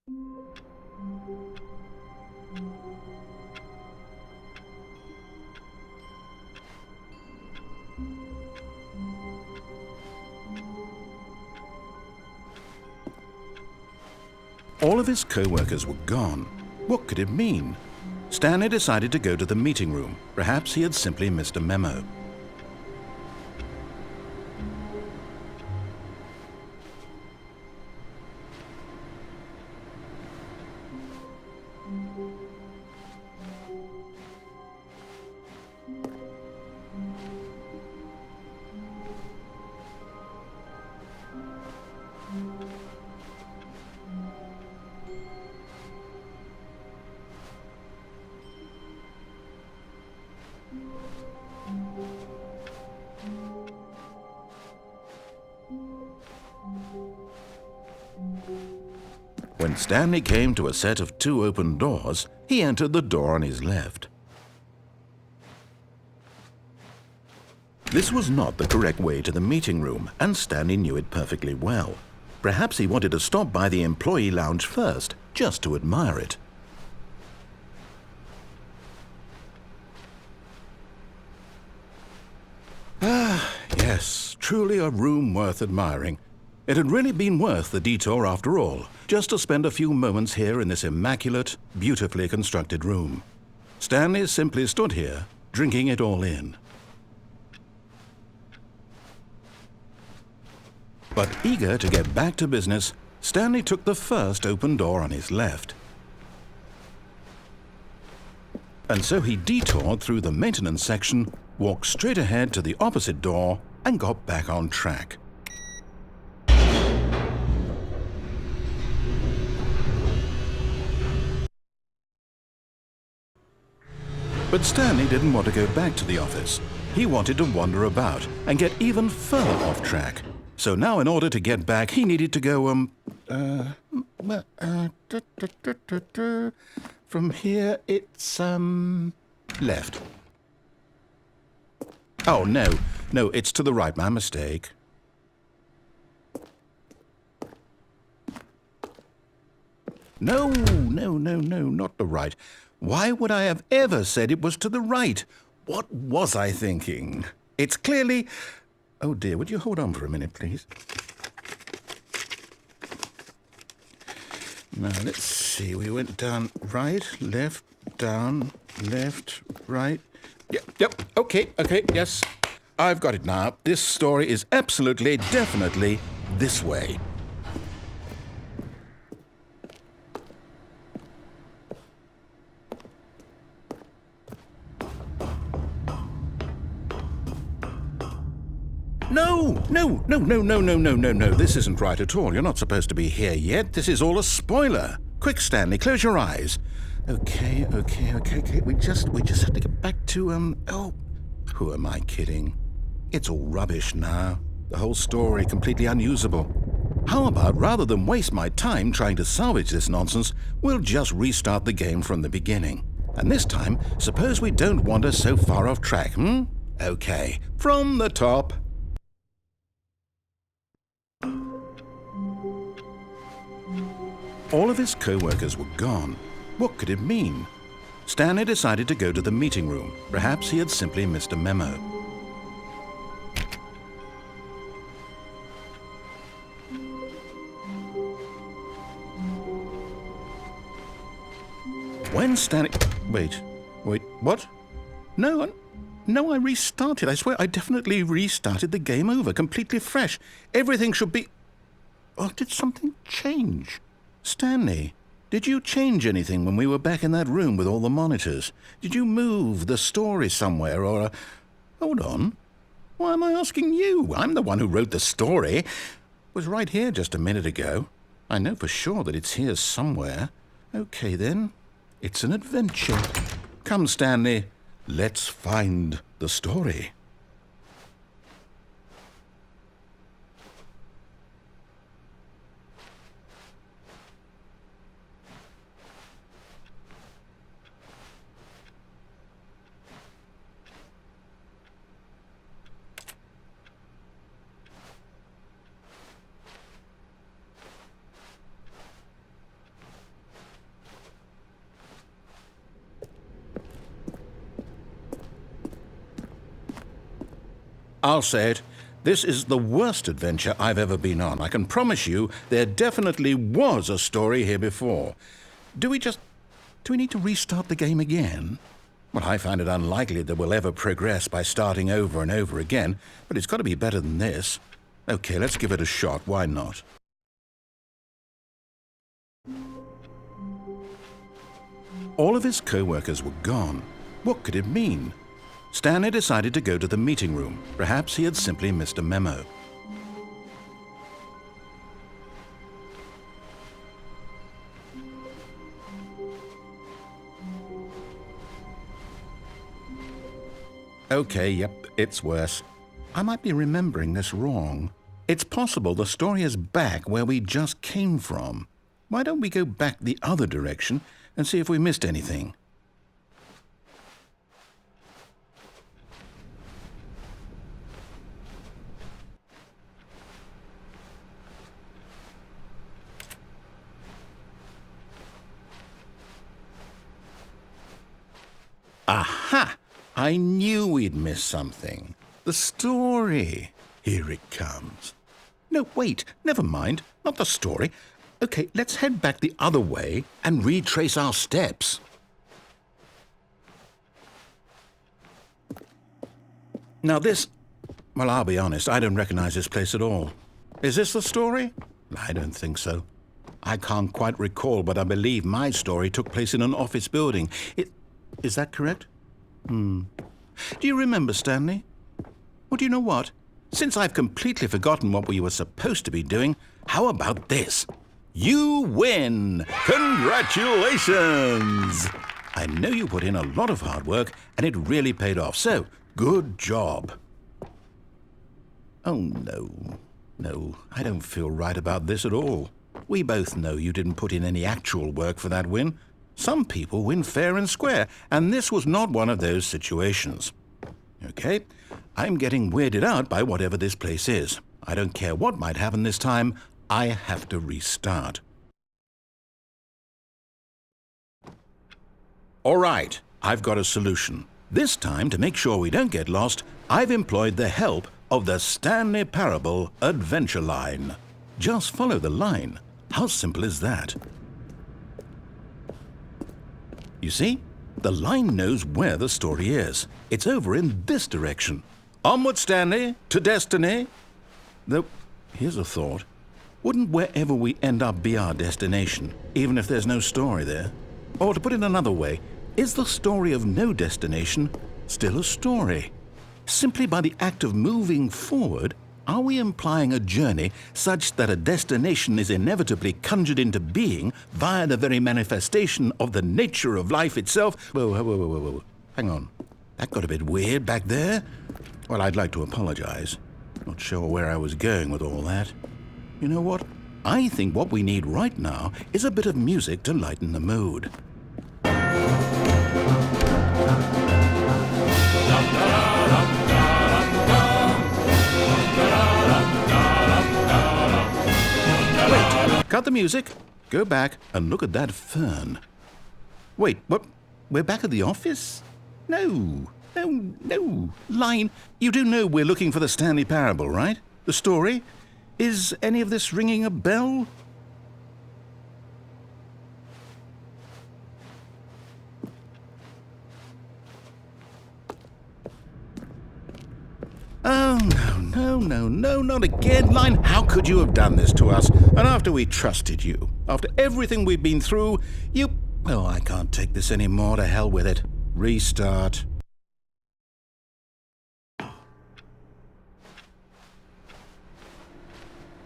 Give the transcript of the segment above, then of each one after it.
All of his co-workers were gone. What could it mean? Stanley decided to go to the meeting room. Perhaps he had simply missed a memo. When Stanley came to a set of 2 open doors, he entered the door on his left. This was not the correct way to the meeting room, and Stanley knew it perfectly well. Perhaps he wanted to stop by the employee lounge first, just to admire it. Yes, truly a room worth admiring. It had really been worth the detour after all, just to spend a few moments here in this immaculate, beautifully constructed room. Stanley simply stood here, drinking it all in. But eager to get back to business, Stanley took the first open door on his left. And so he detoured through the maintenance section, walked straight ahead to the opposite door, and got back on track. But Stanley didn't want to go back to the office. He wanted to wander about and get even further off track. So now in order to get back, he needed to go, from here it's, left. Oh, no, it's to the right, my mistake. No, not the right. Why would I have ever said it was to the right? What was I thinking? It's clearly... Oh dear, would you hold on for a minute, please? Now, let's see. We went down right, left, down, left, right. Yep, okay, yes. I've got it now. This story is absolutely, definitely this way. No. This isn't right at all. You're not supposed to be here yet. This is all a spoiler. Quick, Stanley, close your eyes. Okay. We just have to get back to, oh, who am I kidding? It's all rubbish now. The whole story completely unusable. How about, rather than waste my time trying to salvage this nonsense, we'll just restart the game from the beginning. And this time, suppose we don't wander so far off track, Okay, from the top. All of his co-workers were gone. What could it mean? Stanley decided to go to the meeting room. Perhaps he had simply missed a memo. When Stanley... Wait, what? No, I restarted. I swear I definitely restarted the game over, completely fresh. Everything should be... Oh, did something change? Stanley, did you change anything when we were back in that room with all the monitors? Did you move the story somewhere or... Hold on. Why am I asking you? I'm the one who wrote the story. It was right here just a minute ago. I know for sure that it's here somewhere. Okay, then. It's an adventure. Come, Stanley. Let's find the story. I'll say it. This is the worst adventure I've ever been on. I can promise you there definitely was a story here before. Do we need to restart the game again? Well, I find it unlikely that we'll ever progress by starting over and over again, but it's got to be better than this. Okay, let's give it a shot. Why not? All of his co-workers were gone. What could it mean? Stanley decided to go to the meeting room. Perhaps he had simply missed a memo. Okay, yep, it's worse. I might be remembering this wrong. It's possible the story is back where we just came from. Why don't we go back the other direction and see if we missed anything? Aha! I knew we'd miss something. The story. Here it comes. No, wait, never mind. Not the story. Okay, let's head back the other way and retrace our steps. Now this... Well, I'll be honest, I don't recognize this place at all. Is this the story? I don't think so. I can't quite recall, but I believe my story took place in an office building. Is that correct? Do you remember, Stanley? Well, do you know what? Since I've completely forgotten what we were supposed to be doing, how about this? You win! Congratulations! I know you put in a lot of hard work, and it really paid off, so good job. Oh, no. No, I don't feel right about this at all. We both know you didn't put in any actual work for that win. Some people win fair and square, and this was not one of those situations. Okay, I'm getting weirded out by whatever this place is. I don't care what might happen this time, I have to restart. All right, I've got a solution. This time, to make sure we don't get lost, I've employed the help of the Stanley Parable adventure line. Just follow the line. How simple is that? You see, the line knows where the story is. It's over in this direction. Onward, Stanley, to destiny. Though, here's a thought. Wouldn't wherever we end up be our destination, even if there's no story there? Or to put it another way, is the story of no destination still a story? Simply by the act of moving forward, are we implying a journey such that a destination is inevitably conjured into being via the very manifestation of the nature of life itself? Whoa. Hang on. That got a bit weird back there. Well, I'd like to apologize. Not sure where I was going with all that. You know what? I think what we need right now is a bit of music to lighten the mood. Cut the music, go back, and look at that fern. Wait, what? We're back at the office? No. Line, you do know we're looking for the Stanley Parable, right? The story? Is any of this ringing a bell? Oh, no, not again, Line. How could you have done this to us? And after we trusted you, after everything we've been through, you... Oh, I can't take this anymore. To hell with it. Restart.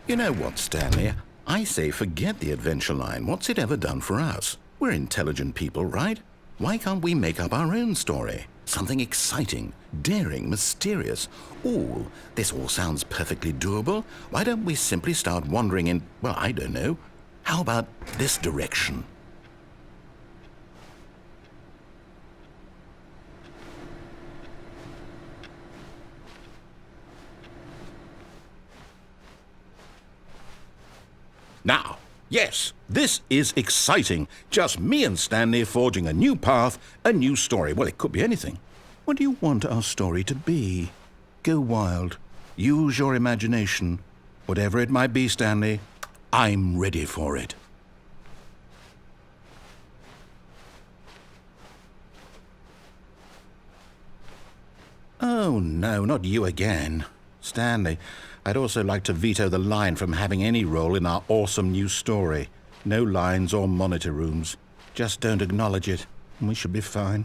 You know what, Stanley? I say forget the adventure line. What's it ever done for us? We're intelligent people, right? Why can't we make up our own story? Something exciting, daring, mysterious. Ooh, this all sounds perfectly doable. Why don't we simply start wandering in, well, I don't know. How about this direction? Now, yes, this is exciting. Just me and Stanley forging a new path, a new story. Well, it could be anything. What do you want our story to be? Go wild. Use your imagination. Whatever it might be, Stanley, I'm ready for it. Oh, no, not you again. Stanley, I'd also like to veto the line from having any role in our awesome new story. No lines or monitor rooms. Just don't acknowledge it, and we should be fine.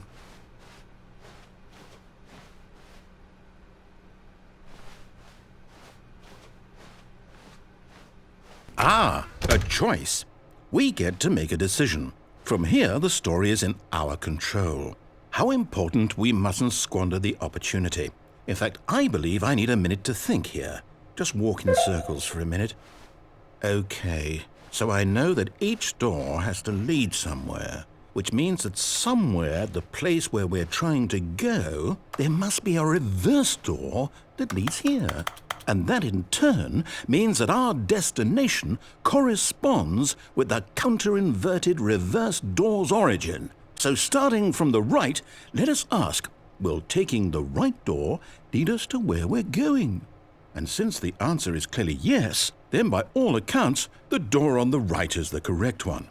Ah, a choice. We get to make a decision. From here, the story is in our control. How important we mustn't squander the opportunity. In fact, I believe I need a minute to think here. Just walk in circles for a minute. Okay, so I know that each door has to lead somewhere, which means that somewhere at the place where we're trying to go, there must be a reverse door that leads here. And that in turn means that our destination corresponds with the counter-inverted reverse door's origin. So starting from the right, let us ask, will taking the right door lead us to where we're going? And since the answer is clearly yes, then by all accounts, the door on the right is the correct one.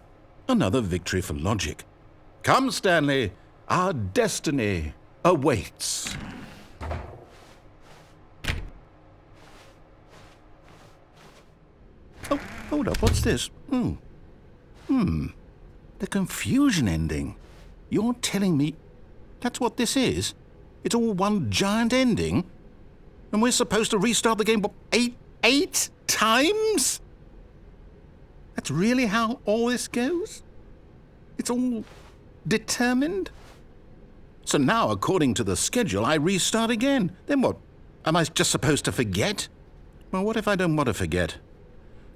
Another victory for logic. Come, Stanley, our destiny awaits. Oh, hold up, what's this? The confusion ending. You're telling me that's what this is? It's all one giant ending? And we're supposed to restart the game, what, eight times? That's really how all this goes? It's all determined? So now, according to the schedule, I restart again. Then what? Am I just supposed to forget? Well, what if I don't want to forget?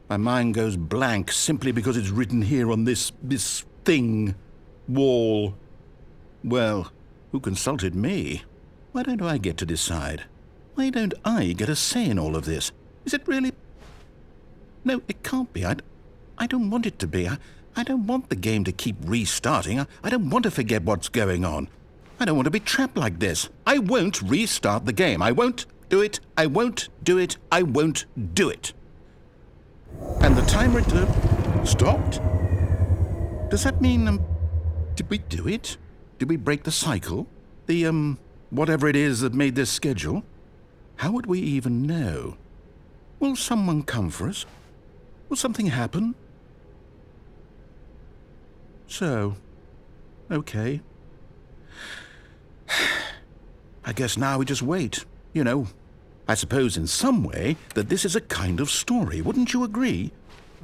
My mind goes blank simply because it's written here on this thing, wall. Well, who consulted me? Why don't I get to decide? Why don't I get a say in all of this? Is it really? No, it can't be. I don't want it to be. I don't want the game to keep restarting. I don't want to forget what's going on. I don't want to be trapped like this. I won't restart the game. I won't do it. I won't do it. I won't do it. And the timer stopped? Does that mean, did we do it? Did we break the cycle? The, whatever it is that made this schedule? How would we even know? Will someone come for us? Will something happen? So, okay. I guess now we just wait, you know. I suppose in some way that this is a kind of story, wouldn't you agree?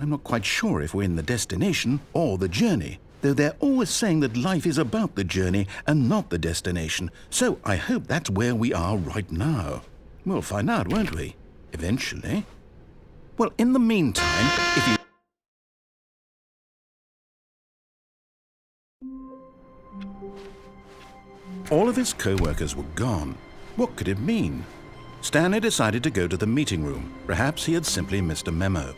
I'm not quite sure if we're in the destination or the journey, though they're always saying that life is about the journey and not the destination, so I hope that's where we are right now. We'll find out, won't we? Eventually. Well, in the meantime, if you... All of his co-workers were gone. What could it mean? Stanley decided to go to the meeting room. Perhaps he had simply missed a memo.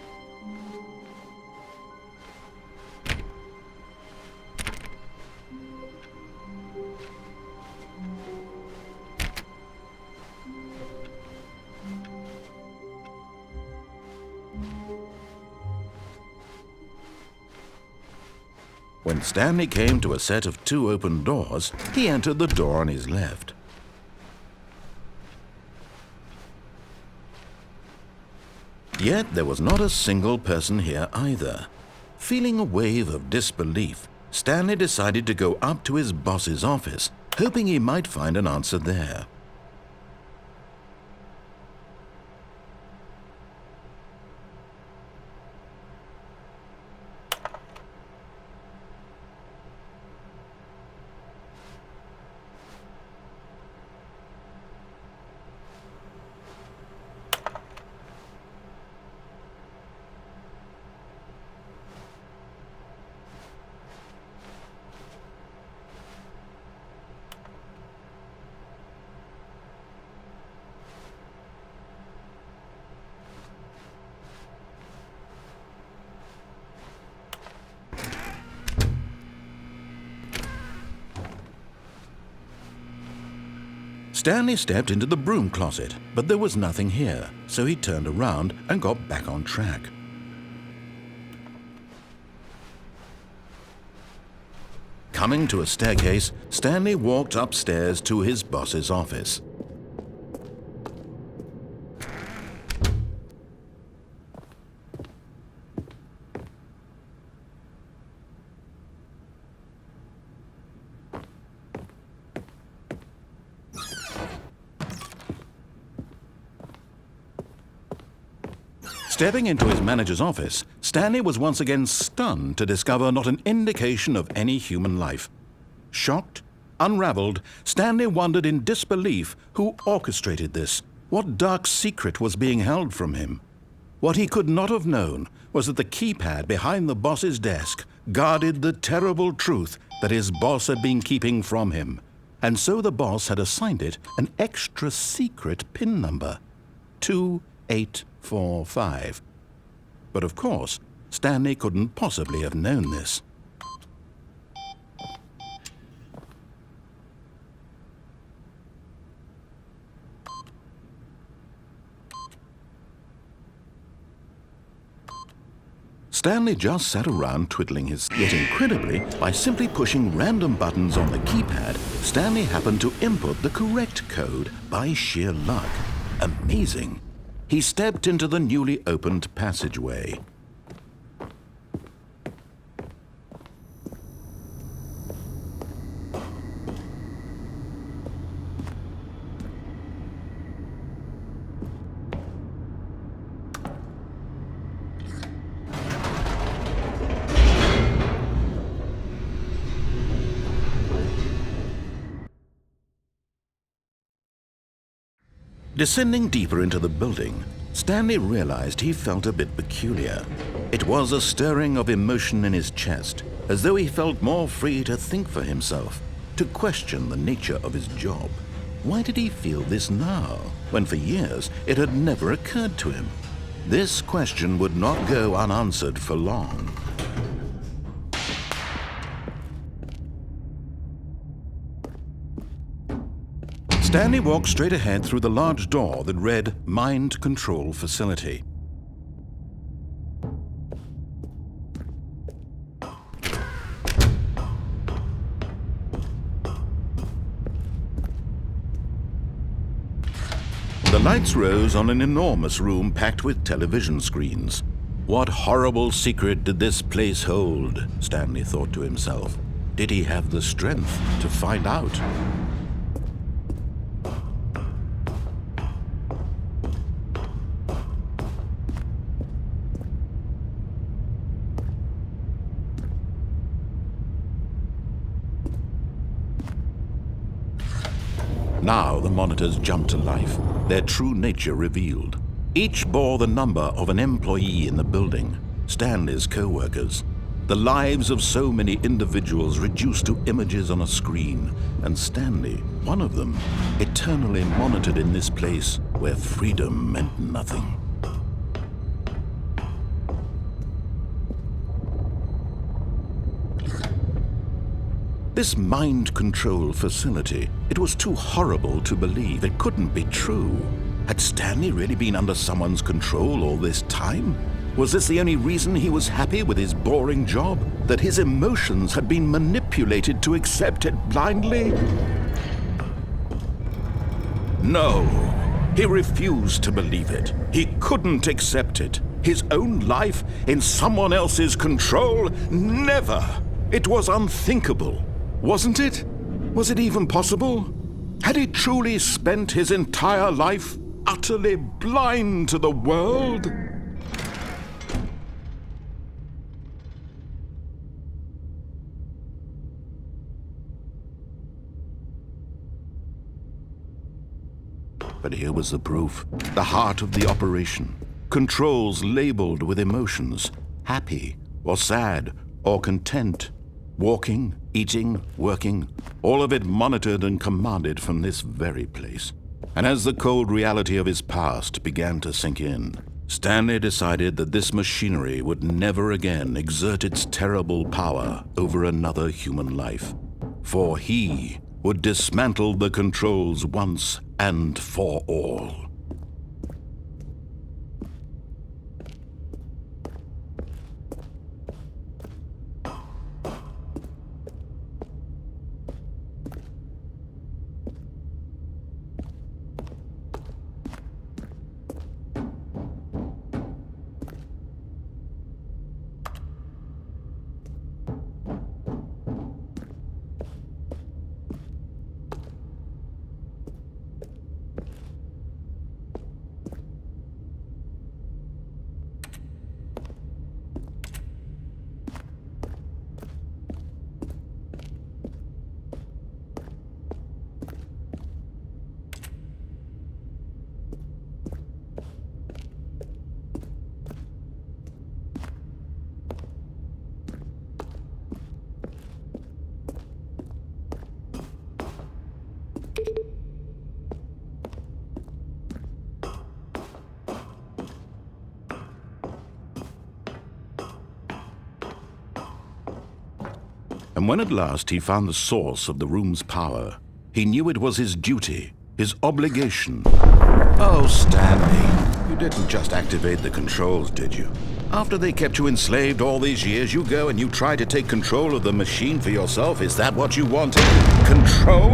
When Stanley came to a set of 2 open doors, he entered the door on his left. Yet there was not a single person here either. Feeling a wave of disbelief, Stanley decided to go up to his boss's office, hoping he might find an answer there. Stanley stepped into the broom closet, but there was nothing here, so he turned around and got back on track. Coming to a staircase, Stanley walked upstairs to his boss's office. Stepping into his manager's office, Stanley was once again stunned to discover not an indication of any human life. Shocked, unraveled, Stanley wondered in disbelief who orchestrated this, what dark secret was being held from him. What he could not have known was that the keypad behind the boss's desk guarded the terrible truth that his boss had been keeping from him, and so the boss had assigned it an extra secret PIN number, 2845. But of course, Stanley couldn't possibly have known this. Stanley just sat around twiddling his... Yet incredibly, by simply pushing random buttons on the keypad, Stanley happened to input the correct code by sheer luck. Amazing. He stepped into the newly opened passageway. Descending deeper into the building, Stanley realized he felt a bit peculiar. It was a stirring of emotion in his chest, as though he felt more free to think for himself, to question the nature of his job. Why did he feel this now, when for years it had never occurred to him? This question would not go unanswered for long. Stanley walked straight ahead through the large door that read Mind Control Facility. The lights rose on an enormous room packed with television screens. What horrible secret did this place hold? Stanley thought to himself. Did he have the strength to find out? Now the monitors jumped to life, their true nature revealed. Each bore the number of an employee in the building, Stanley's co-workers. The lives of so many individuals reduced to images on a screen, and Stanley, one of them, eternally monitored in this place where freedom meant nothing. This mind control facility, it was too horrible to believe. It couldn't be true. Had Stanley really been under someone's control all this time? Was this the only reason he was happy with his boring job? That his emotions had been manipulated to accept it blindly? No, he refused to believe it. He couldn't accept it. His own life in someone else's control? Never! It was unthinkable. Wasn't it? Was it even possible? Had he truly spent his entire life utterly blind to the world? But here was the proof. The heart of the operation. Controls labeled with emotions. Happy, or sad, or content. Walking, eating, working, all of it monitored and commanded from this very place. And as the cold reality of his past began to sink in, Stanley decided that this machinery would never again exert its terrible power over another human life. For he would dismantle the controls once and for all. And when at last he found the source of the room's power, he knew it was his duty, his obligation. Oh, Stanley, you didn't just activate the controls, did you? After they kept you enslaved all these years, you go and you try to take control of the machine for yourself. Is that what you wanted? Control?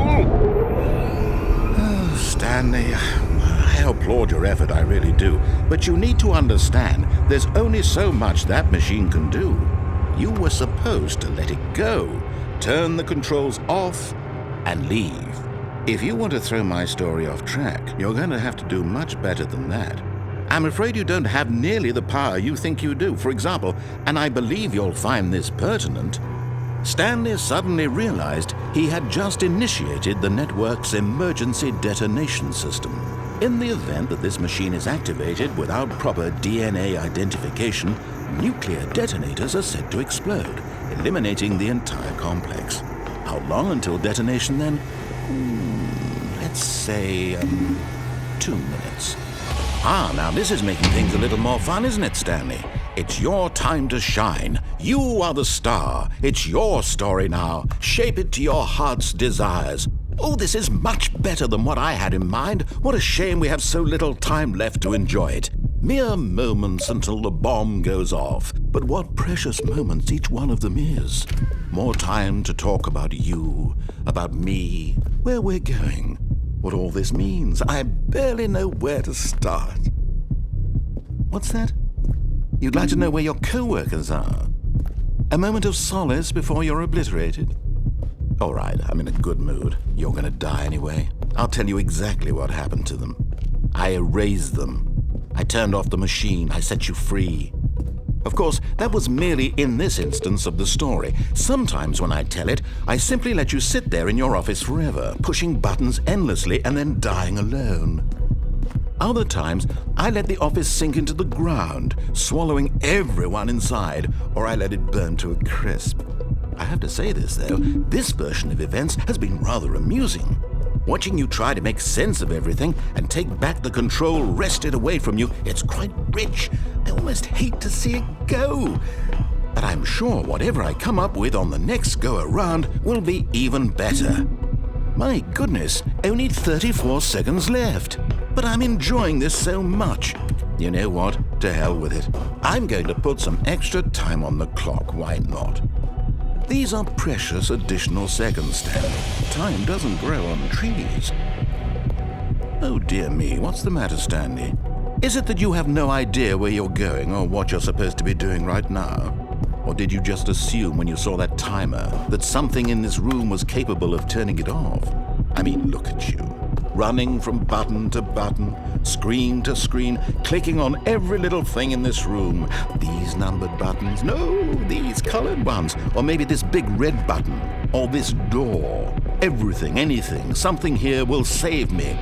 Oh, Stanley, I applaud your effort, I really do. But you need to understand, there's only so much that machine can do. You were supposed to let it go, turn the controls off, and leave. If you want to throw my story off track, you're going to have to do much better than that. I'm afraid you don't have nearly the power you think you do. For example, and I believe you'll find this pertinent, Stanley suddenly realized he had just initiated the network's emergency detonation system. In the event that this machine is activated without proper DNA identification, nuclear detonators are said to explode, eliminating the entire complex. How long until detonation then? Let's say, 2 minutes. Now this is making things a little more fun, isn't it, Stanley? It's your time to shine. You are the star. It's your story now. Shape it to your heart's desires. Oh, this is much better than what I had in mind. What a shame we have so little time left to enjoy it. Mere moments until the bomb goes off. But what precious moments each one of them is. More time to talk about you, about me, where we're going, what all this means. I barely know where to start. What's that? You'd like to know where your co-workers are? A moment of solace before you're obliterated? All right, I'm in a good mood. You're gonna die anyway. I'll tell you exactly what happened to them. I erased them. I turned off the machine. I set you free. Of course, that was merely in this instance of the story. Sometimes when I tell it, I simply let you sit there in your office forever, pushing buttons endlessly and then dying alone. Other times, I let the office sink into the ground, swallowing everyone inside, or I let it burn to a crisp. I have to say this, though, this version of events has been rather amusing. Watching you try to make sense of everything and take back the control wrested away from you, it's quite rich. I almost hate to see it go. But I'm sure whatever I come up with on the next go-around will be even better. My goodness, only 34 seconds left. But I'm enjoying this so much. You know what? To hell with it. I'm going to put some extra time on the clock, why not? These are precious additional seconds, Stanley. Time doesn't grow on trees. Oh dear me, what's the matter, Stanley? Is it that you have no idea where you're going or what you're supposed to be doing right now? Or did you just assume when you saw that timer that something in this room was capable of turning it off? I mean, look at you. Running from button to button, screen to screen, clicking on every little thing in this room. These numbered buttons, no, these colored ones. Or maybe this big red button, or this door. Everything, anything, something here will save me.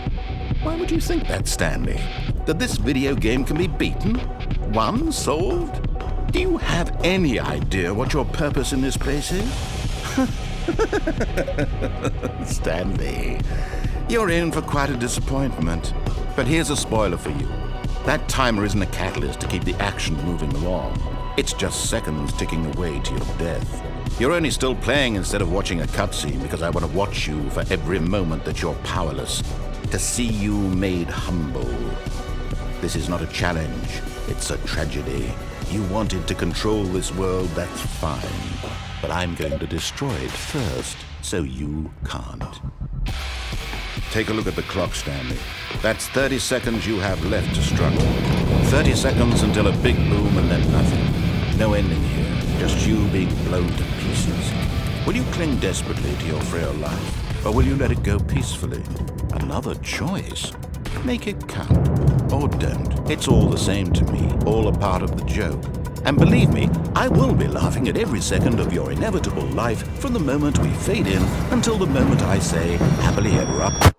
Why would you think that, Stanley? That this video game can be beaten? Won? Solved? Do you have any idea what your purpose in this place is? Stanley, you're in for quite a disappointment. But here's a spoiler for you. That timer isn't a catalyst to keep the action moving along. It's just seconds ticking away to your death. You're only still playing instead of watching a cutscene because I want to watch you for every moment that you're powerless, to see you made humble. This is not a challenge, it's a tragedy. You wanted to control this world, that's fine. But I'm going to destroy it first, so you can't. Take a look at the clock, Stanley. That's 30 seconds you have left to struggle. 30 seconds until a big boom and then nothing. No ending here, just you being blown to pieces. Will you cling desperately to your frail life, or will you let it go peacefully? Another choice. Make it count, or don't. It's all the same to me, all a part of the joke. And believe me, I will be laughing at every second of your inevitable life from the moment we fade in until the moment I say, happily ever up.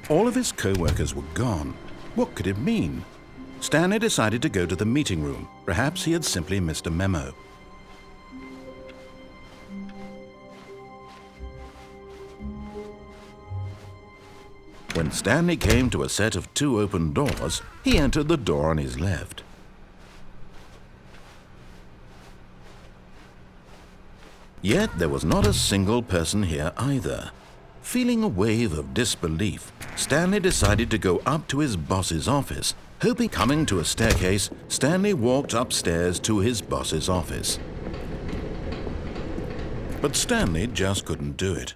All of his co-workers were gone. What could it mean? Stanley decided to go to the meeting room. Perhaps he had simply missed a memo. When Stanley came to a set of 2 open doors, he entered the door on his left. Yet there was not a single person here either. Feeling a wave of disbelief, Stanley decided to go up to his boss's office. Hoping coming to a staircase, Stanley walked upstairs to his boss's office. But Stanley just couldn't do it.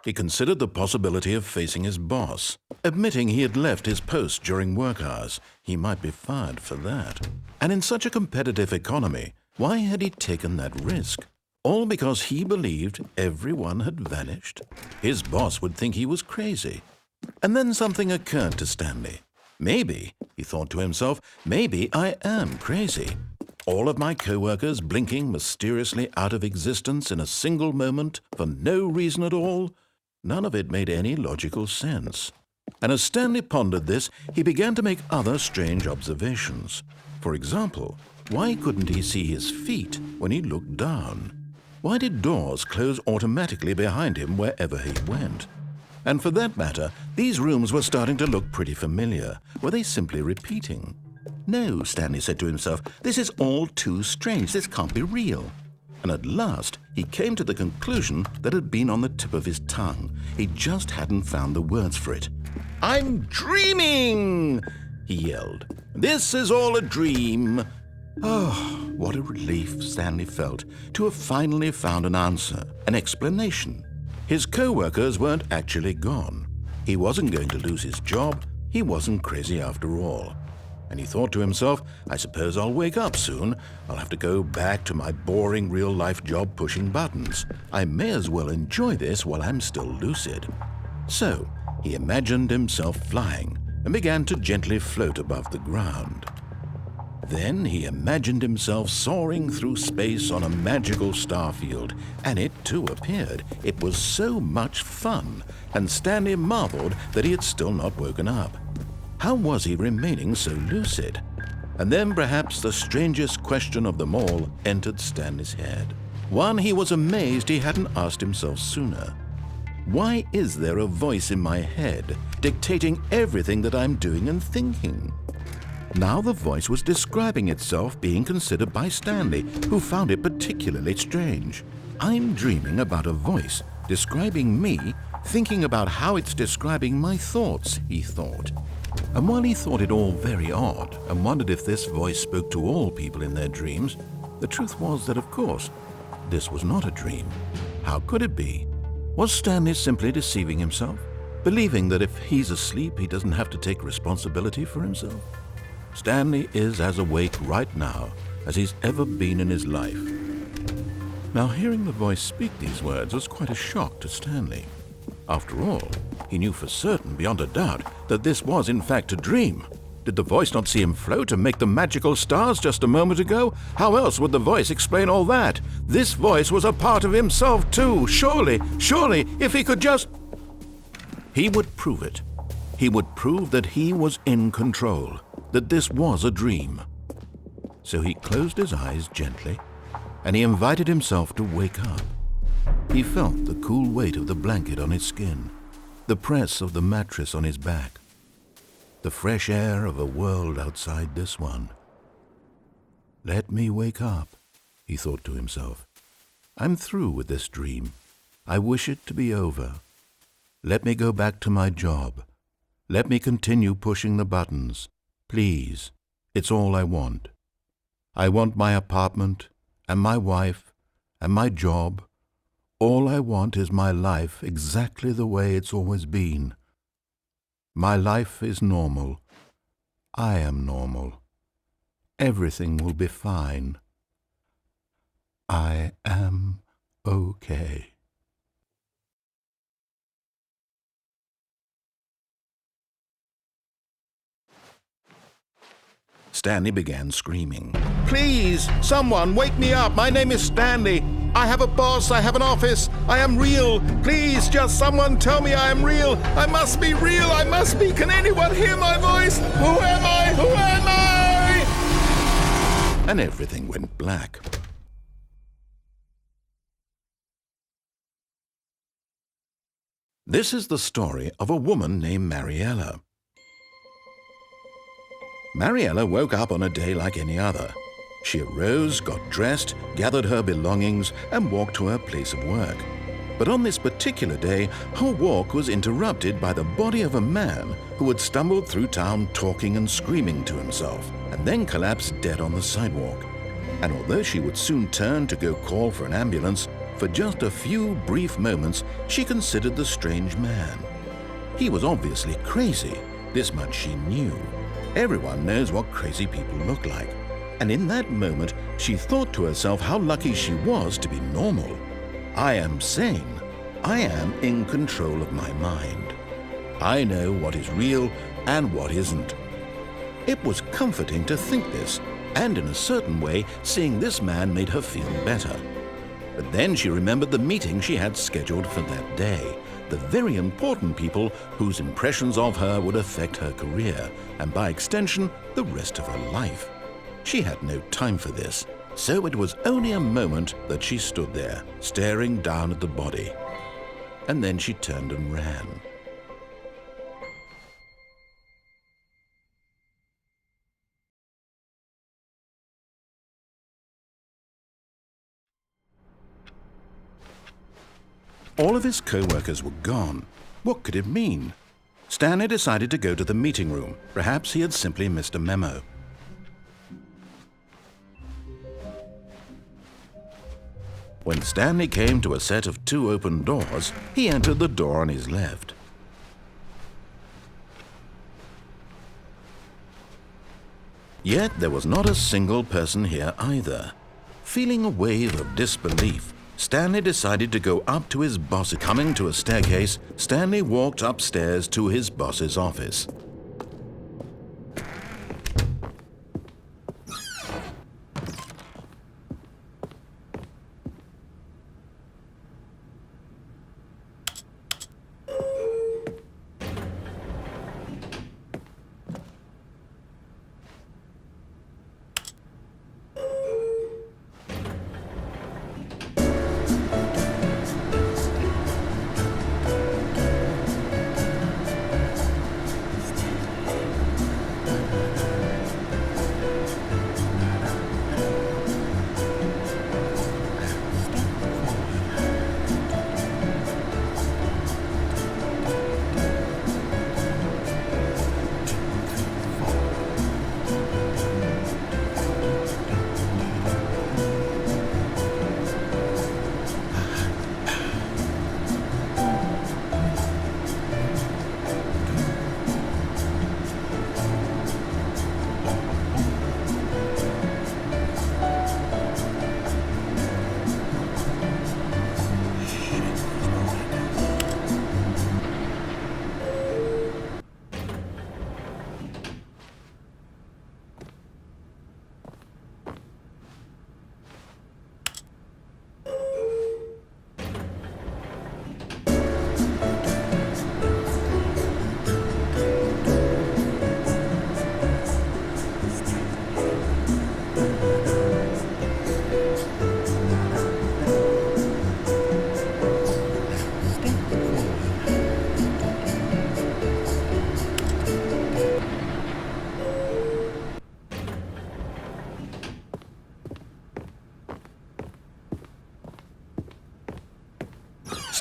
He considered the possibility of facing his boss. Admitting he had left his post during work hours, he might be fired for that. And in such a competitive economy, why had he taken that risk? All because he believed everyone had vanished? His boss would think he was crazy. And then something occurred to Stanley. Maybe, he thought to himself, maybe I am crazy. All of my co-workers blinking mysteriously out of existence in a single moment for no reason at all? None of it made any logical sense. And as Stanley pondered this, he began to make other strange observations. For example, why couldn't he see his feet when he looked down? Why did doors close automatically behind him wherever he went? And for that matter, these rooms were starting to look pretty familiar. Were they simply repeating? No, Stanley said to himself, this is all too strange. This can't be real. And at last, he came to the conclusion that had been on the tip of his tongue. He just hadn't found the words for it. I'm dreaming, he yelled. This is all a dream. Oh, what a relief Stanley felt to have finally found an answer, an explanation. His co-workers weren't actually gone. He wasn't going to lose his job. He wasn't crazy after all. And he thought to himself, I suppose I'll wake up soon. I'll have to go back to my boring real-life job pushing buttons. I may as well enjoy this while I'm still lucid. So, he imagined himself flying and began to gently float above the ground. Then he imagined himself soaring through space on a magical starfield, and it too appeared. It was so much fun, and Stanley marveled that he had still not woken up. How was he remaining so lucid? And then perhaps the strangest question of them all entered Stanley's head. One he was amazed he hadn't asked himself sooner. Why is there a voice in my head dictating everything that I'm doing and thinking? Now the voice was describing itself being considered by Stanley, who found it particularly strange. I'm dreaming about a voice describing me, thinking about how it's describing my thoughts, he thought. And while he thought it all very odd and wondered if this voice spoke to all people in their dreams, the truth was that, of course, this was not a dream. How could it be? Was Stanley simply deceiving himself, believing that if he's asleep, he doesn't have to take responsibility for himself? Stanley is as awake right now as he's ever been in his life. Now, hearing the voice speak these words was quite a shock to Stanley. After all, he knew for certain, beyond a doubt, that this was in fact a dream. Did the voice not see him float and make the magical stars just a moment ago? How else would the voice explain all that? This voice was a part of himself too. Surely, if he could just... He would prove it. He would prove that he was in control, that this was a dream. So he closed his eyes gently, and he invited himself to wake up. He felt the cool weight of the blanket on his skin, the press of the mattress on his back, the fresh air of a world outside this one. Let me wake up, he thought to himself. I'm through with this dream. I wish it to be over. Let me go back to my job. Let me continue pushing the buttons. Please, it's all I want. I want my apartment, and my wife, and my job. All I want is my life exactly the way it's always been. My life is normal. I am normal. Everything will be fine. I am okay. Stanley began screaming. Please, someone, wake me up. My name is Stanley. I have a boss. I have an office. I am real. Please, just someone tell me I am real. I must be real. I must be. Can anyone hear my voice? Who am I? Who am I? And everything went black. This is the story of a woman named Mariella. Mariella woke up on a day like any other. She arose, got dressed, gathered her belongings, and walked to her place of work. But on this particular day, her walk was interrupted by the body of a man who had stumbled through town talking and screaming to himself, and then collapsed dead on the sidewalk. And although she would soon turn to go call for an ambulance, for just a few brief moments she considered the strange man. He was obviously crazy, this much she knew. Everyone knows what crazy people look like. And in that moment, she thought to herself how lucky she was to be normal. I am sane. I am in control of my mind. I know what is real and what isn't. It was comforting to think this, and in a certain way, seeing this man made her feel better. But then she remembered the meeting she had scheduled for that day. The very important people whose impressions of her would affect her career, and by extension, the rest of her life. She had no time for this, so it was only a moment that she stood there, staring down at the body. And then she turned and ran. All of his co-workers were gone. What could it mean? Stanley decided to go to the meeting room. Perhaps he had simply missed a memo. When Stanley came to a set of 2 open doors, he entered the door on his left. Yet there was not a single person here either. Feeling a wave of disbelief, Stanley decided to go up to his boss. Coming to a staircase, Stanley walked upstairs to his boss's office.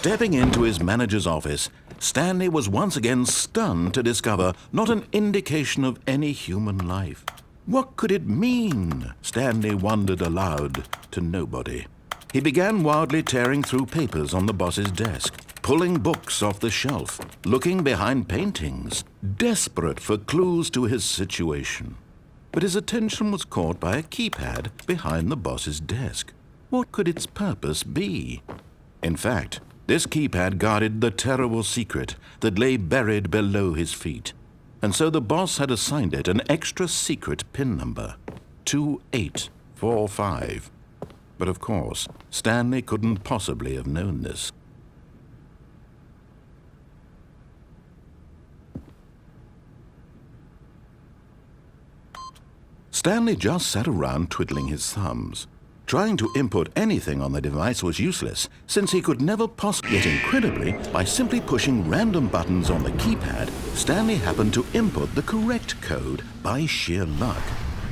Stepping into his manager's office, Stanley was once again stunned to discover not an indication of any human life. What could it mean? Stanley wondered aloud to nobody. He began wildly tearing through papers on the boss's desk, pulling books off the shelf, looking behind paintings, desperate for clues to his situation. But his attention was caught by a keypad behind the boss's desk. What could its purpose be? In fact, this keypad guarded the terrible secret that lay buried below his feet. And so the boss had assigned it an extra secret PIN number, 2845. But of course, Stanley couldn't possibly have known this. Stanley just sat around twiddling his thumbs. Trying to input anything on the device was useless, since he could never possibly. Yet incredibly, by simply pushing random buttons on the keypad, Stanley happened to input the correct code by sheer luck.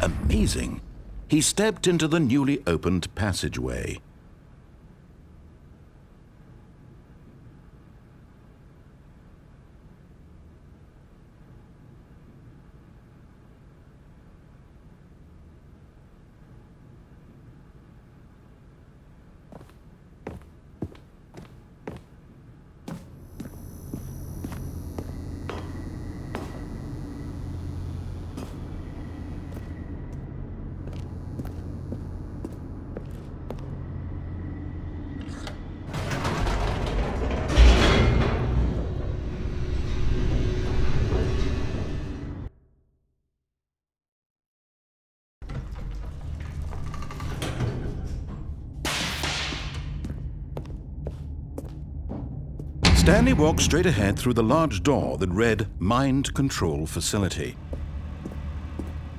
Amazing. He stepped into the newly opened passageway. Stanley walked straight ahead through the large door that read Mind Control Facility.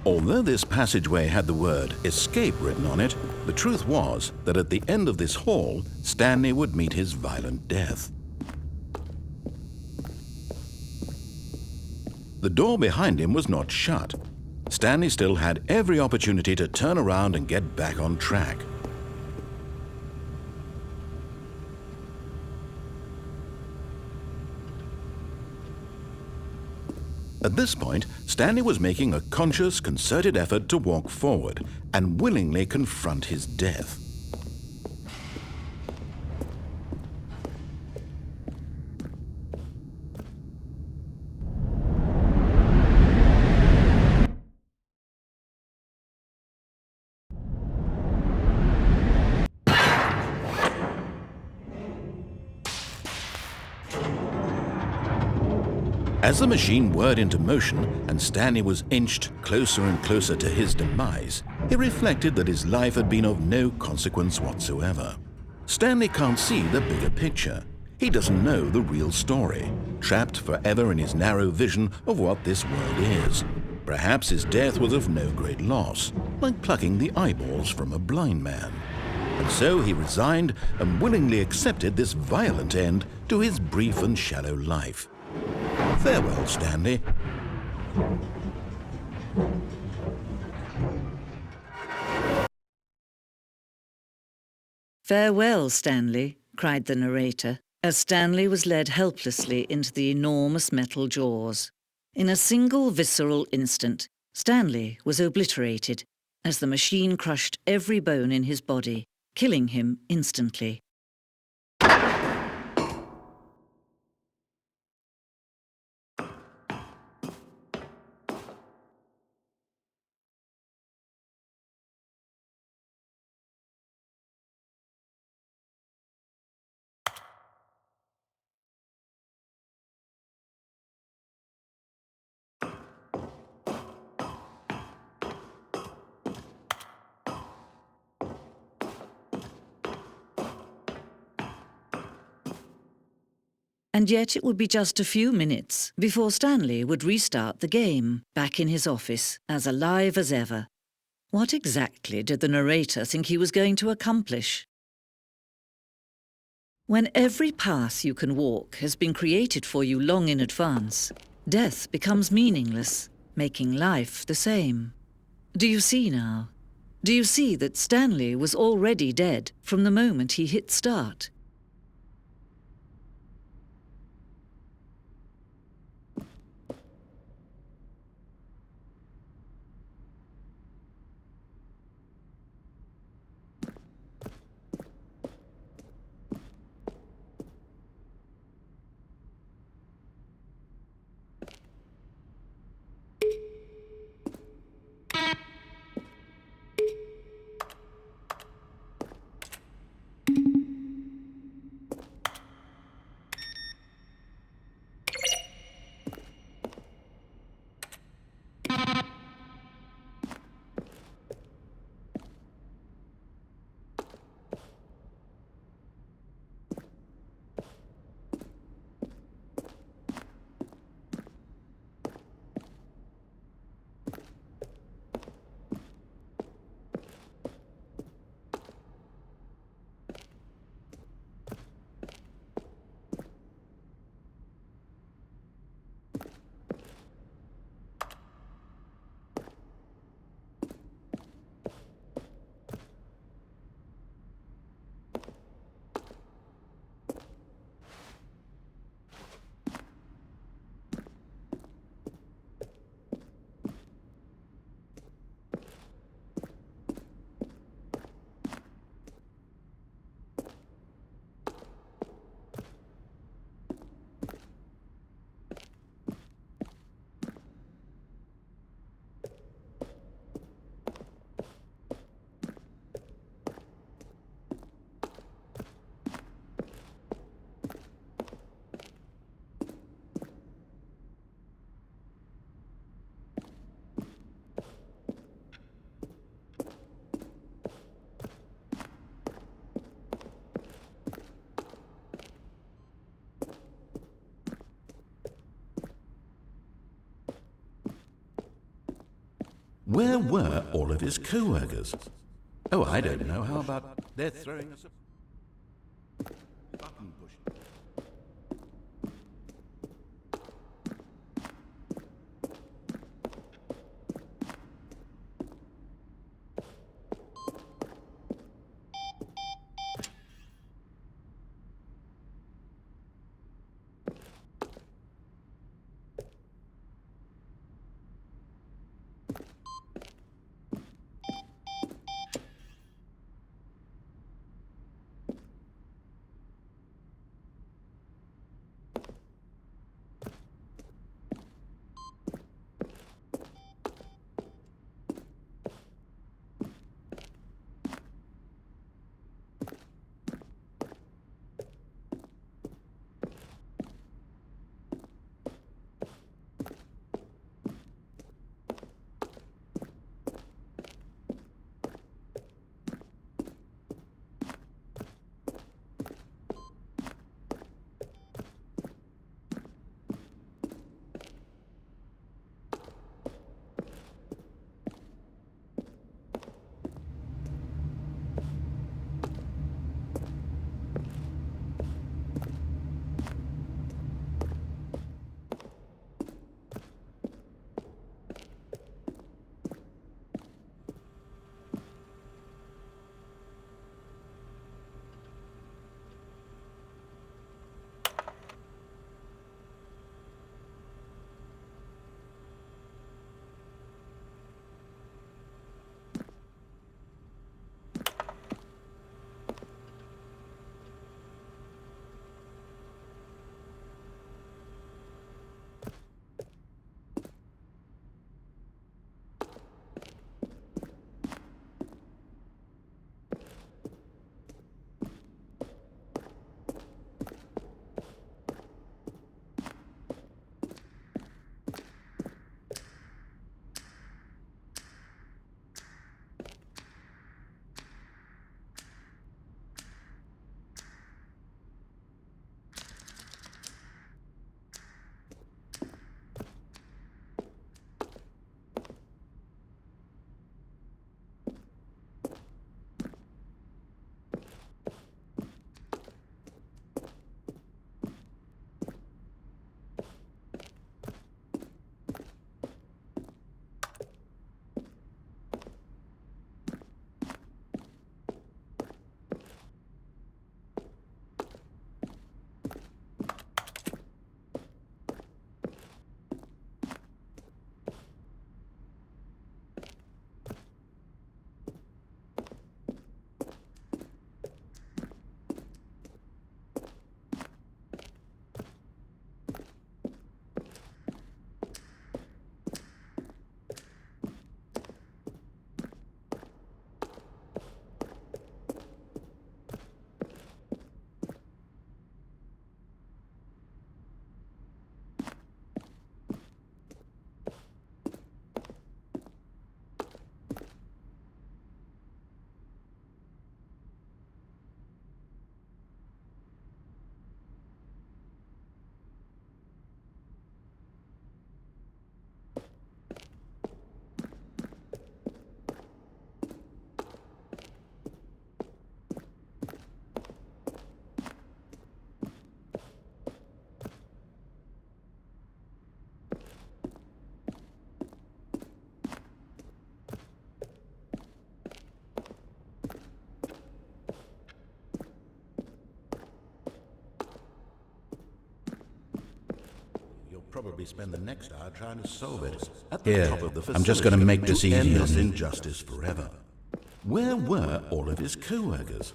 Although this passageway had the word Escape written on it, the truth was that at the end of this hall, Stanley would meet his violent death. The door behind him was not shut. Stanley still had every opportunity to turn around and get back on track. At this point, Stanley was making a conscious, concerted effort to walk forward and willingly confront his death. As the machine whirred into motion and Stanley was inched closer and closer to his demise, he reflected that his life had been of no consequence whatsoever. Stanley can't see the bigger picture. He doesn't know the real story, trapped forever in his narrow vision of what this world is. Perhaps his death was of no great loss, like plucking the eyeballs from a blind man. And so he resigned and willingly accepted this violent end to his brief and shallow life. Farewell, Stanley. Farewell, Stanley, cried the narrator, as Stanley was led helplessly into the enormous metal jaws. In a single visceral instant, Stanley was obliterated as the machine crushed every bone in his body, killing him instantly. And yet it would be just a few minutes before Stanley would restart the game, back in his office, as alive as ever. What exactly did the narrator think he was going to accomplish? When every path you can walk has been created for you long in advance, death becomes meaningless, making life the same. Do you see now? Do you see that Stanley was already dead from the moment he hit start? Where were all of his co-workers? Oh, I don't know. How about they're throwing us a button pushing? Probably spend the next hour trying to solve it. At the top of the facility, I'm just going to make this easy. End this injustice forever. Where were all of his co-workers?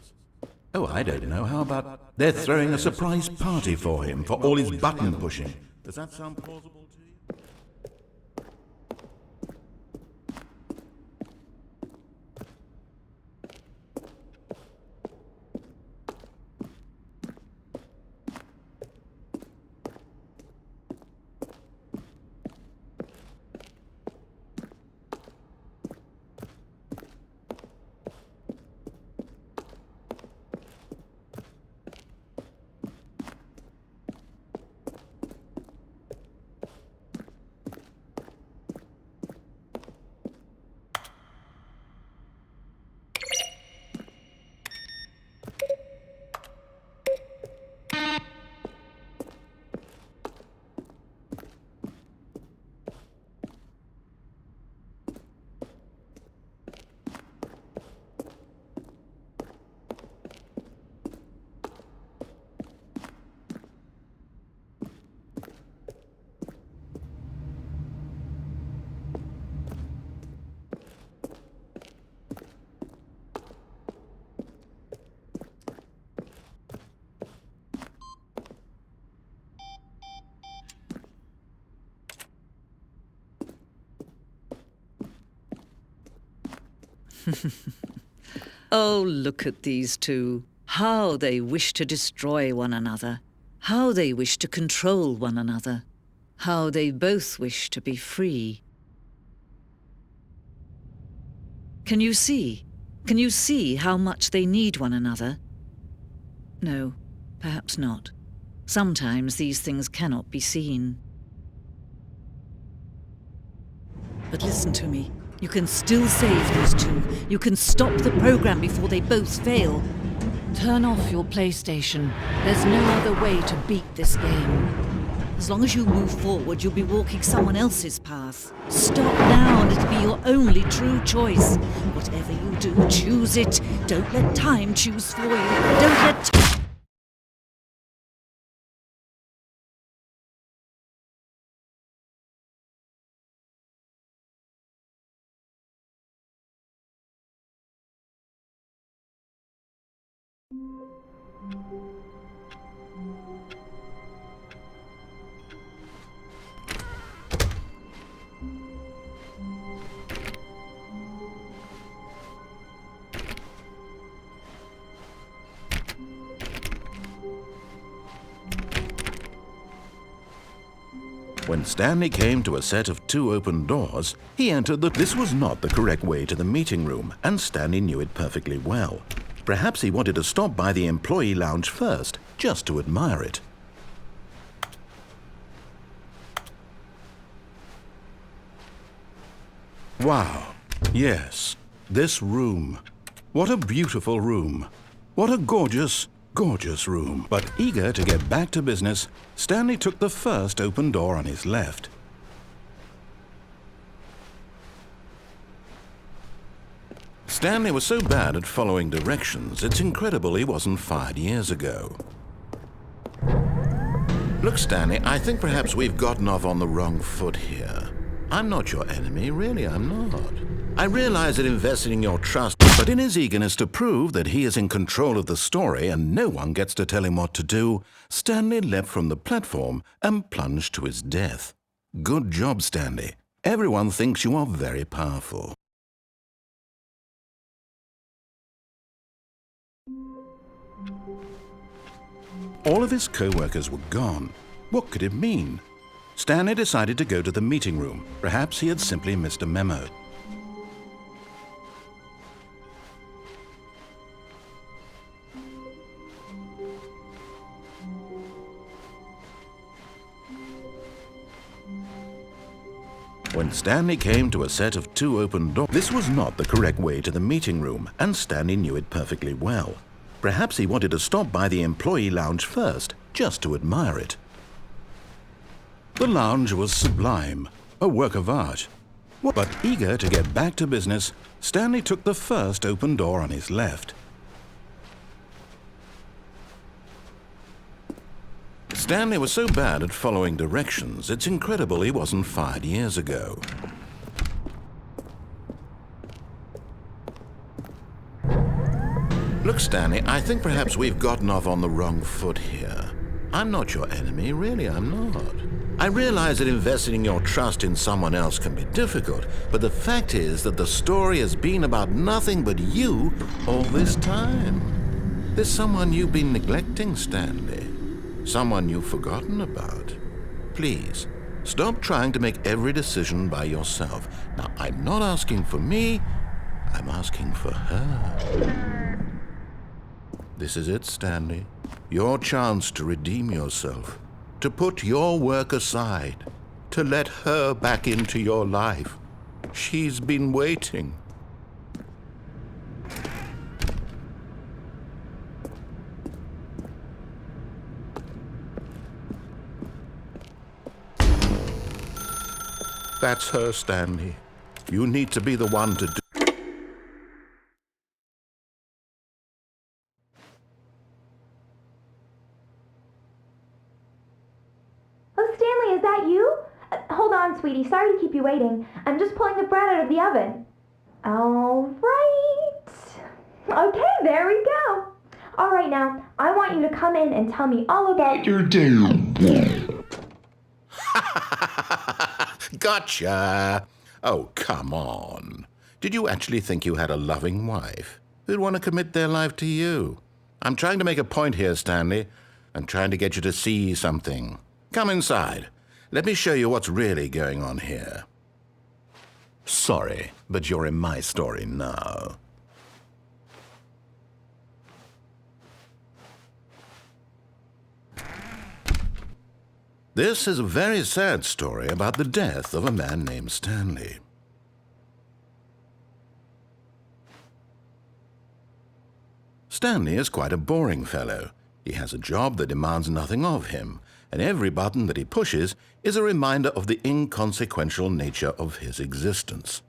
Oh, I don't know. How about they're throwing a surprise party for him for all his button pushing? Does that sound plausible to you? Oh, look at these two. How they wish to destroy one another. How they wish to control one another. How they both wish to be free. Can you see? Can you see how much they need one another? No, perhaps not. Sometimes these things cannot be seen. But listen to me. You can still save these two. You can stop the program before they both fail. Turn off your PlayStation. There's no other way to beat this game. As long as you move forward, you'll be walking someone else's path. Stop now and it'll be your only true choice. Whatever you do, choose it. Don't let time choose for you. Don't let... When Stanley came to a set of 2 open doors, he entered the... This was not the correct way to the meeting room, and Stanley knew it perfectly well. Perhaps he wanted to stop by the employee lounge first, just to admire it. Wow. Yes, this room. What a beautiful room. What a gorgeous, gorgeous room. But eager to get back to business, Stanley took the first open door on his left. Stanley was so bad at following directions, it's incredible he wasn't fired years ago. Look, Stanley, I think perhaps we've gotten off on the wrong foot here. I'm not your enemy, really, I'm not. I realize that investing in your trust, but in his eagerness to prove that he is in control of the story and no one gets to tell him what to do, Stanley leapt from the platform and plunged to his death. Good job, Stanley. Everyone thinks you are very powerful. All of his co-workers were gone. What could it mean? Stanley decided to go to the meeting room. Perhaps he had simply missed a memo. When Stanley came to a set of 2 open doors, this was not the correct way to the meeting room, and Stanley knew it perfectly well. Perhaps he wanted to stop by the employee lounge first, just to admire it. The lounge was sublime, a work of art. But eager to get back to business, Stanley took the first open door on his left. Stanley was so bad at following directions, it's incredible he wasn't fired years ago. Look, Stanley, I think perhaps we've gotten off on the wrong foot here. I'm not your enemy, really, I'm not. I realize that investing in your trust in someone else can be difficult, but the fact is that the story has been about nothing but you all this time. There's someone you've been neglecting, Stanley. Someone you've forgotten about. Please, stop trying to make every decision by yourself. Now, I'm not asking for me, I'm asking for her. This is it, Stanley. Your chance to redeem yourself, to put your work aside, to let her back into your life. She's been waiting. That's her, Stanley. You need to be the one to do. Oh, Stanley, is that you? Hold on, sweetie. Sorry to keep you waiting. I'm just pulling the bread out of the oven. All right. Okay, there we go. All right, now, I want you to come in and tell me all about your day. Gotcha! Oh, come on. Did you actually think you had a loving wife who'd want to commit their life to you? I'm trying to make a point here, Stanley. I'm trying to get you to see something. Come inside. Let me show you what's really going on here. Sorry, but you're in my story now. This is a very sad story about the death of a man named Stanley. Stanley is quite a boring fellow. He has a job that demands nothing of him, and every button that he pushes is a reminder of the inconsequential nature of his existence.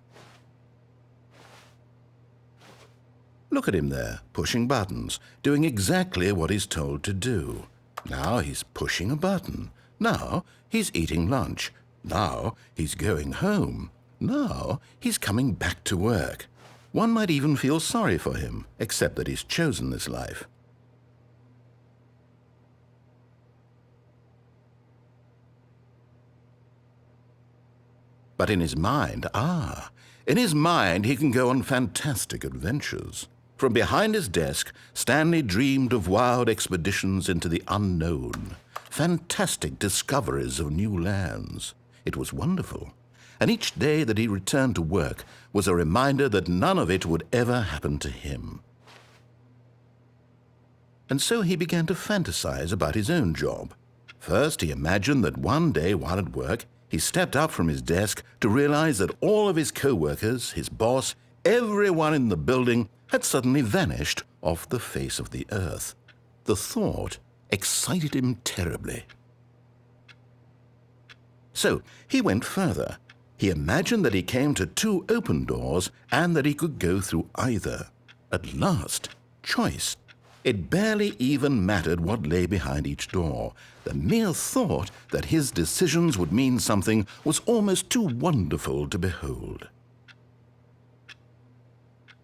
Look at him there, pushing buttons, doing exactly what he's told to do. Now he's pushing a button. Now he's eating lunch. Now he's going home. Now he's coming back to work. One might even feel sorry for him, except that he's chosen this life. But in his mind, he can go on fantastic adventures. From behind his desk, Stanley dreamed of wild expeditions into the unknown, fantastic discoveries of new lands. It was wonderful, and each day that he returned to work was a reminder that none of it would ever happen to him. And so he began to fantasize about his own job. First, he imagined that one day while at work, he stepped up from his desk to realize that all of his co-workers, his boss, everyone in the building had suddenly vanished off the face of the earth. The thought excited him terribly. So he went further. He imagined that he came to two open doors and that he could go through either. At last, choice. It barely even mattered what lay behind each door. The mere thought that his decisions would mean something was almost too wonderful to behold.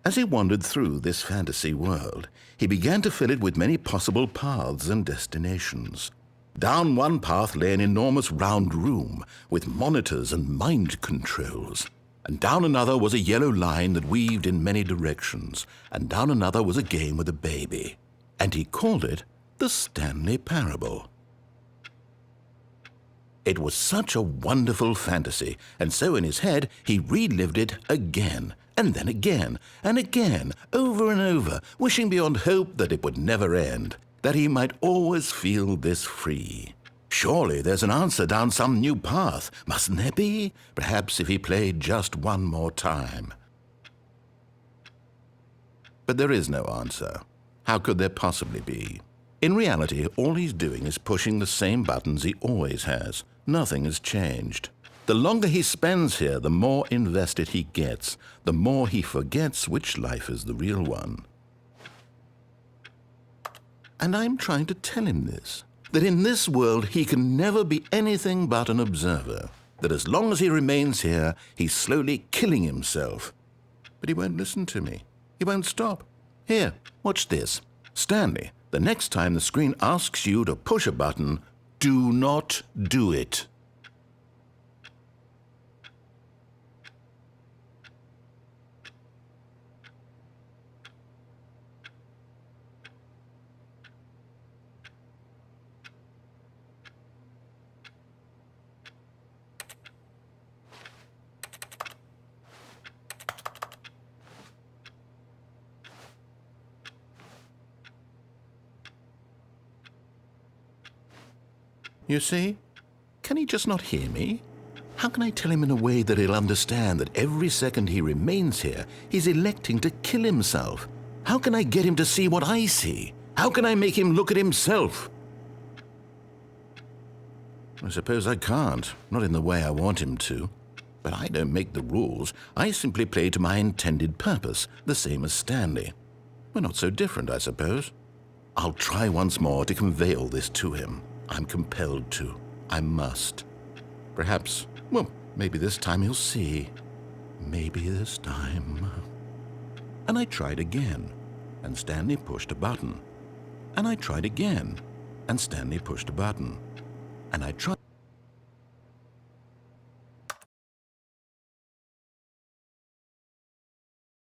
As he wandered through this fantasy world, he began to fill it with many possible paths and destinations. Down one path lay an enormous round room with monitors and mind controls. And down another was a yellow line that weaved in many directions. And down another was a game with a baby. And he called it the Stanley Parable. It was such a wonderful fantasy, and so in his head he relived it again, and then again, and again, over and over, wishing beyond hope that it would never end, that he might always feel this free. Surely there's an answer down some new path, mustn't there be? Perhaps if he played just one more time. But there is no answer. How could there possibly be? In reality, all he's doing is pushing the same buttons he always has. Nothing has changed. The longer he spends here, the more invested he gets, the more he forgets which life is the real one. And I'm trying to tell him this, that in this world he can never be anything but an observer, that as long as he remains here, he's slowly killing himself. But he won't listen to me. He won't stop. Here, watch this. Stanley, the next time the screen asks you to push a button, do not do it. You see? Can he just not hear me? How can I tell him in a way that he'll understand that every second he remains here, he's electing to kill himself? How can I get him to see what I see? How can I make him look at himself? I suppose I can't, not in the way I want him to. But I don't make the rules. I simply play to my intended purpose, the same as Stanley. We're not so different, I suppose. I'll try once more to convey all this to him. I'm compelled to. I must. Perhaps, well, maybe this time he'll see. Maybe this time. And I tried again, and Stanley pushed a button. And I tried again, and Stanley pushed a button. And I tried.